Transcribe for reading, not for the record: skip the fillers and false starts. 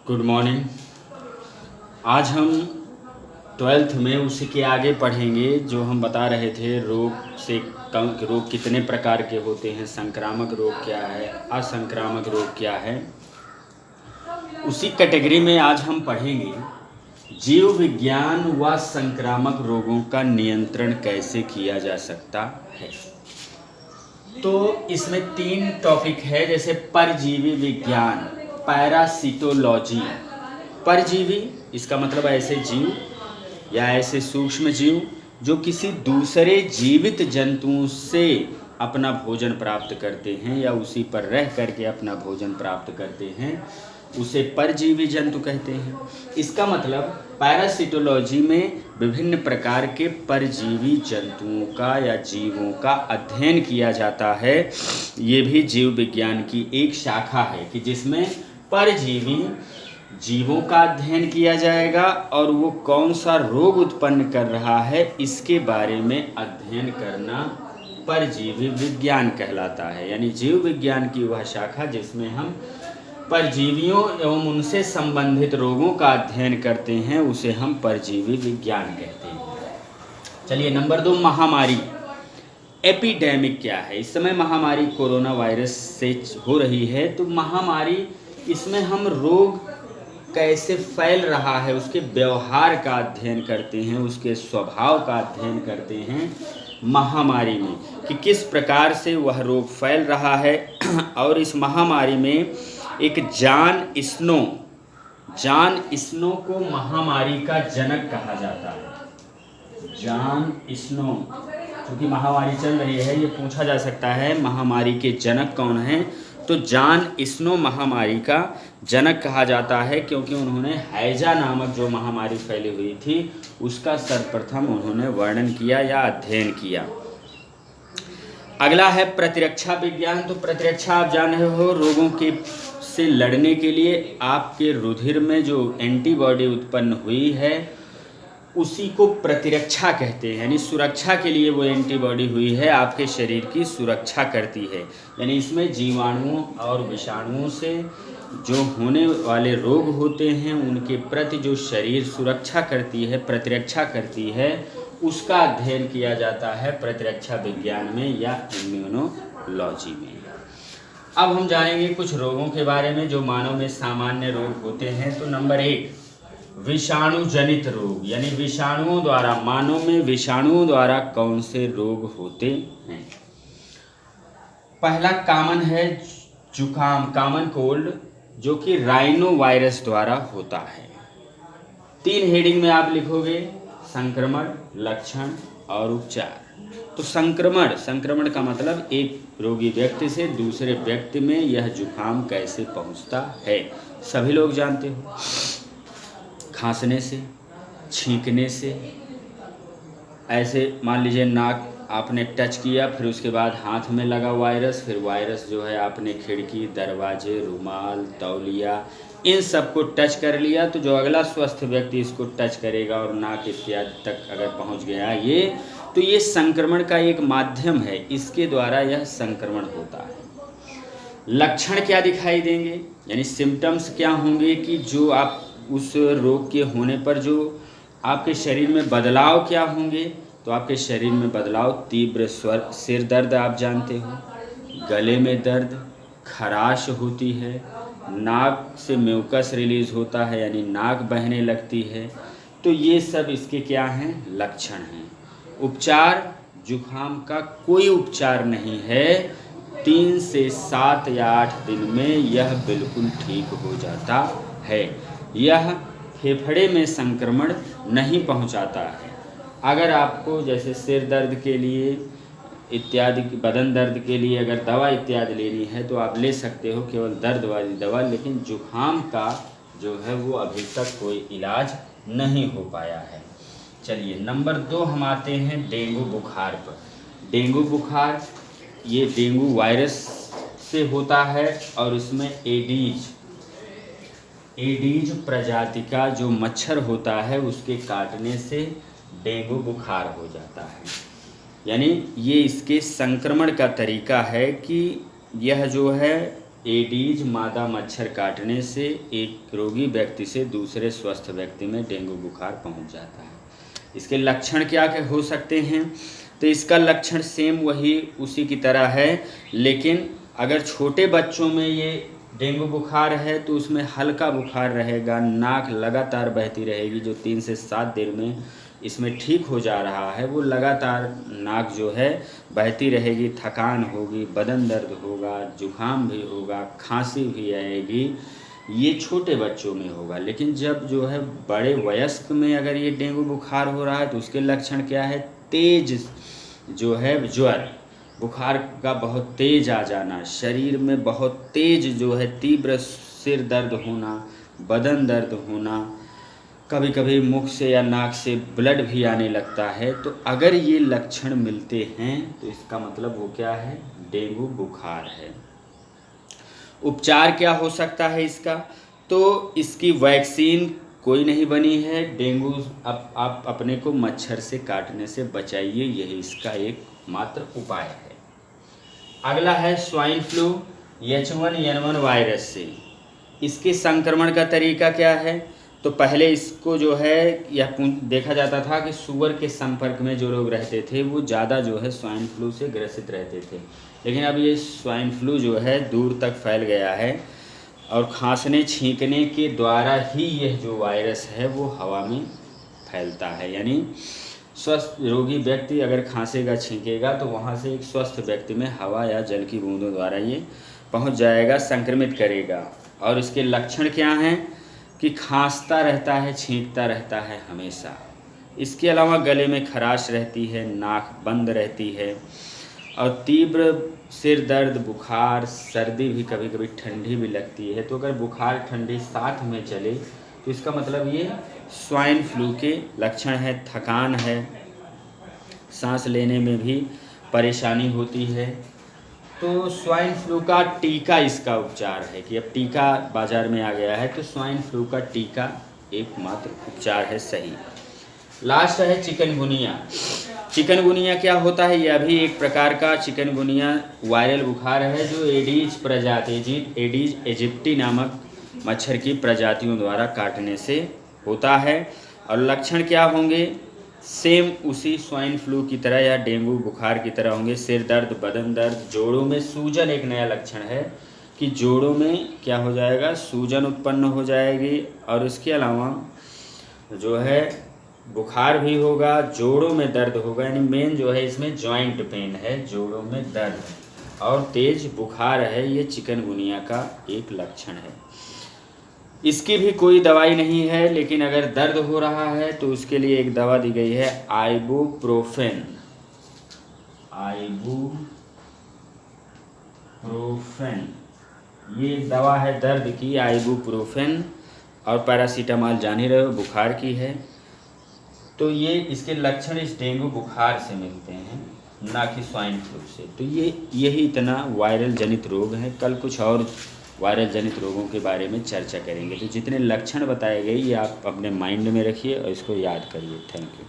Good morning. आज हम 12th में उसी के आगे पढ़ेंगे जो हम बता रहे थे। रोग से कम रोग कितने प्रकार के होते हैं, संक्रामक रोग क्या है, असंक्रामक रोग क्या है। उसी कैटेगरी में आज हम पढ़ेंगे जीव विज्ञान व संक्रामक रोगों का नियंत्रण कैसे किया जा सकता है। तो इसमें 3 टॉपिक है, जैसे परजीवी विज्ञान, पैरासिटोलॉजी। परजीवी इसका मतलब ऐसे जीव या ऐसे सूक्ष्म जीव जो किसी दूसरे जीवित जंतुओं से अपना भोजन प्राप्त करते हैं या उसी पर रह करके अपना भोजन प्राप्त करते हैं, उसे परजीवी जंतु कहते हैं। इसका मतलब पैरासिटोलॉजी में विभिन्न प्रकार के परजीवी जंतुओं का या जीवों का अध्ययन किया जाता है। ये भी जीव विज्ञान की एक शाखा है कि जिसमें परजीवी जीवों का अध्ययन किया जाएगा और वो कौन सा रोग उत्पन्न कर रहा है इसके बारे में अध्ययन करना परजीवी विज्ञान कहलाता है। यानी जीव विज्ञान की वह शाखा जिसमें हम परजीवियों एवं उनसे संबंधित रोगों का अध्ययन करते हैं उसे हम परजीवी विज्ञान कहते हैं। चलिए, नंबर 2, महामारी। एपिडेमिक क्या है? इस समय महामारी कोरोना वायरस से हो रही है। तो महामारी, इसमें हम रोग कैसे फैल रहा है उसके व्यवहार का अध्ययन करते हैं, उसके स्वभाव का अध्ययन करते हैं महामारी में, कि किस प्रकार से वह रोग फैल रहा है। और इस महामारी में एक जॉन स्नो को महामारी का जनक कहा जाता है। जॉन स्नो, क्योंकि महामारी चल रही है, ये पूछा जा सकता है महामारी के जनक कौन हैं। तो जॉन स्नो महामारी का जनक कहा जाता है क्योंकि उन्होंने हैजा नामक जो महामारी फैली हुई थी उसका सर्वप्रथम उन्होंने वर्णन किया या अध्ययन किया। अगला है प्रतिरक्षा विज्ञान। तो प्रतिरक्षा आप जान रहे हो, रोगों के से लड़ने के लिए आपके रुधिर में जो एंटीबॉडी उत्पन्न हुई है उसी को प्रतिरक्षा कहते हैं। यानी सुरक्षा के लिए वो एंटीबॉडी हुई है, आपके शरीर की सुरक्षा करती है। यानी इसमें जीवाणुओं और विषाणुओं से जो होने वाले रोग होते हैं उनके प्रति जो शरीर सुरक्षा करती है, प्रतिरक्षा करती है, उसका अध्ययन किया जाता है प्रतिरक्षा विज्ञान में या इम्यूनोलॉजी में। अब हम जानेंगे कुछ रोगों के बारे में जो मानव में सामान्य रोग होते हैं। तो नंबर 1, विषाणु जनित रोग। यानी विषाणुओं द्वारा, मानव में विषाणुओं द्वारा कौन से रोग होते हैं। पहला कॉमन है जुकाम, कॉमन कोल्ड, जो कि राइनो वायरस द्वारा होता है। 3 हेडिंग में आप लिखोगे, संक्रमण, लक्षण और उपचार। तो संक्रमण का मतलब एक रोगी व्यक्ति से दूसरे व्यक्ति में यह जुकाम कैसे पहुंचता है, सभी लोग जानते हो। खांसने से, छींकने से, ऐसे मान लीजिए नाक आपने टच किया, फिर उसके बाद हाथ में लगा वायरस, फिर वायरस जो है आपने खिड़की, दरवाजे, रुमाल, तौलिया, इन सब को टच कर लिया, तो जो अगला स्वस्थ व्यक्ति इसको टच करेगा और नाक इत्यादि तक अगर पहुंच गया तो ये संक्रमण का एक माध्यम है, इसके द्वारा यह संक्रमण होता है। लक्षण क्या दिखाई देंगे, यानी सिम्टम्स क्या होंगे कि जो आप उस रोग के होने पर जो आपके शरीर में बदलाव क्या होंगे। तो आपके शरीर में बदलाव, तीव्र सिर दर्द आप जानते हो, गले में दर्द, खराश होती है, नाक से म्यूकस रिलीज होता है यानी नाक बहने लगती है। तो ये सब इसके क्या हैं, लक्षण हैं। उपचार, जुखाम का कोई उपचार नहीं है, 3 से 7 या 8 दिन में यह बिल्कुल ठीक हो जाता है। यह फेफड़े में संक्रमण नहीं पहुंचाता है। अगर आपको जैसे सिर दर्द के लिए इत्यादि, बदन दर्द के लिए अगर दवा इत्यादि लेनी है तो आप ले सकते हो, केवल दर्द वाली दवा, लेकिन जुखाम का जो है वो अभी तक कोई इलाज नहीं हो पाया है। चलिए, नंबर 2 हम आते हैं डेंगू बुखार पर। डेंगू बुखार, ये डेंगू वायरस से होता है और इसमें एडीज प्रजाति का जो मच्छर होता है उसके काटने से डेंगू बुखार हो जाता है। यानी ये इसके संक्रमण का तरीका है कि यह जो है एडीज मादा मच्छर काटने से एक रोगी व्यक्ति से दूसरे स्वस्थ व्यक्ति में डेंगू बुखार पहुंच जाता है। इसके लक्षण क्या क्या हो सकते हैं? तो इसका लक्षण सेम वही उसी की तरह है, लेकिन अगर छोटे बच्चों में ये डेंगू बुखार है तो उसमें हल्का बुखार रहेगा, नाक लगातार बहती रहेगी, जो 3 से 7 दिन में इसमें ठीक हो जा रहा है वो लगातार नाक जो है बहती रहेगी, थकान होगी, बदन दर्द होगा, जुकाम भी होगा, खांसी भी आएगी। ये छोटे बच्चों में होगा, लेकिन जब जो है बड़े वयस्क में अगर ये डेंगू बुखार हो रहा है तो उसके लक्षण क्या है? तेज जो है ज्वर, बुखार का बहुत तेज आ जाना, शरीर में बहुत तेज जो है तीव्र सिर दर्द होना, बदन दर्द होना, कभी कभी मुख से या नाक से ब्लड भी आने लगता है। तो अगर ये लक्षण मिलते हैं तो इसका मतलब वो क्या है? डेंगू बुखार है। उपचार क्या हो सकता है इसका? तो इसकी वैक्सीन कोई नहीं बनी है। डेंगू आप अपने को मच्छर से काटने से बचाइए, यही इसका एक मात्र उपाय है। अगला है स्वाइन फ्लू H1N1 वायरस से। इसके संक्रमण का तरीका क्या है? तो पहले इसको जो है यह देखा जाता था कि सूअर के संपर्क में जो लोग रहते थे वो ज़्यादा जो है स्वाइन फ्लू से ग्रसित रहते थे, लेकिन अब ये स्वाइन फ्लू जो है दूर तक फैल गया है और खांसने छींकने के द्वारा ही यह जो वायरस है वो हवा में फैलता है। यानी स्वस्थ रोगी व्यक्ति अगर खांसेगा छींकेगा तो वहाँ से एक स्वस्थ व्यक्ति में हवा या जल की बूंदों द्वारा ये पहुँच जाएगा, संक्रमित करेगा। और इसके लक्षण क्या हैं? कि खांसता रहता है, छींकता रहता है हमेशा। इसके अलावा गले में खराश रहती है, नाक बंद रहती है और तीव्र सिर दर्द, बुखार, सर्दी भी, कभी कभी ठंडी भी लगती है। तो अगर बुखार ठंडी साथ में चले तो इसका मतलब ये स्वाइन फ्लू के लक्षण है। थकान है, सांस लेने में भी परेशानी होती है। तो स्वाइन फ्लू का टीका इसका उपचार है कि अब टीका बाज़ार में आ गया है, तो स्वाइन फ्लू का टीका एकमात्र उपचार है सही। लास्ट है चिकनगुनिया। चिकनगुनिया क्या होता है? यह भी एक प्रकार का चिकनगुनिया वायरल बुखार है जो एडीज प्रजाति, एडीज एजिप्टी नामक मच्छर की प्रजातियों द्वारा काटने से होता है। और लक्षण क्या होंगे? सेम उसी स्वाइन फ्लू की तरह या डेंगू बुखार की तरह होंगे। सिर दर्द, बदन दर्द, जोड़ों में सूजन एक नया लक्षण है कि जोड़ों में क्या हो जाएगा? सूजन उत्पन्न हो जाएगी। और इसके अलावा जो है बुखार भी होगा, जोड़ों में दर्द होगा। यानी मेन जो है इसमें जॉइंट पेन है, जोड़ों में दर्द और तेज बुखार है। ये चिकनगुनिया का एक लक्षण है। इसकी भी कोई दवाई नहीं है, लेकिन अगर दर्द हो रहा है तो उसके लिए एक दवा दी गई है आइबुप्रोफेन। ये दवा है दर्द की, आइबुप्रोफेन। और पैरासीटामॉल जान ही रहे हो बुखार की है। तो ये इसके लक्षण इस डेंगू बुखार से मिलते हैं, ना कि स्वाइन फ्लू से। तो यही इतना वायरल जनित रोग हैं। कल कुछ और वायरल जनित रोगों के बारे में चर्चा करेंगे। तो जितने लक्षण बताए गए ये आप अपने माइंड में रखिए और इसको याद करिए। Thank you.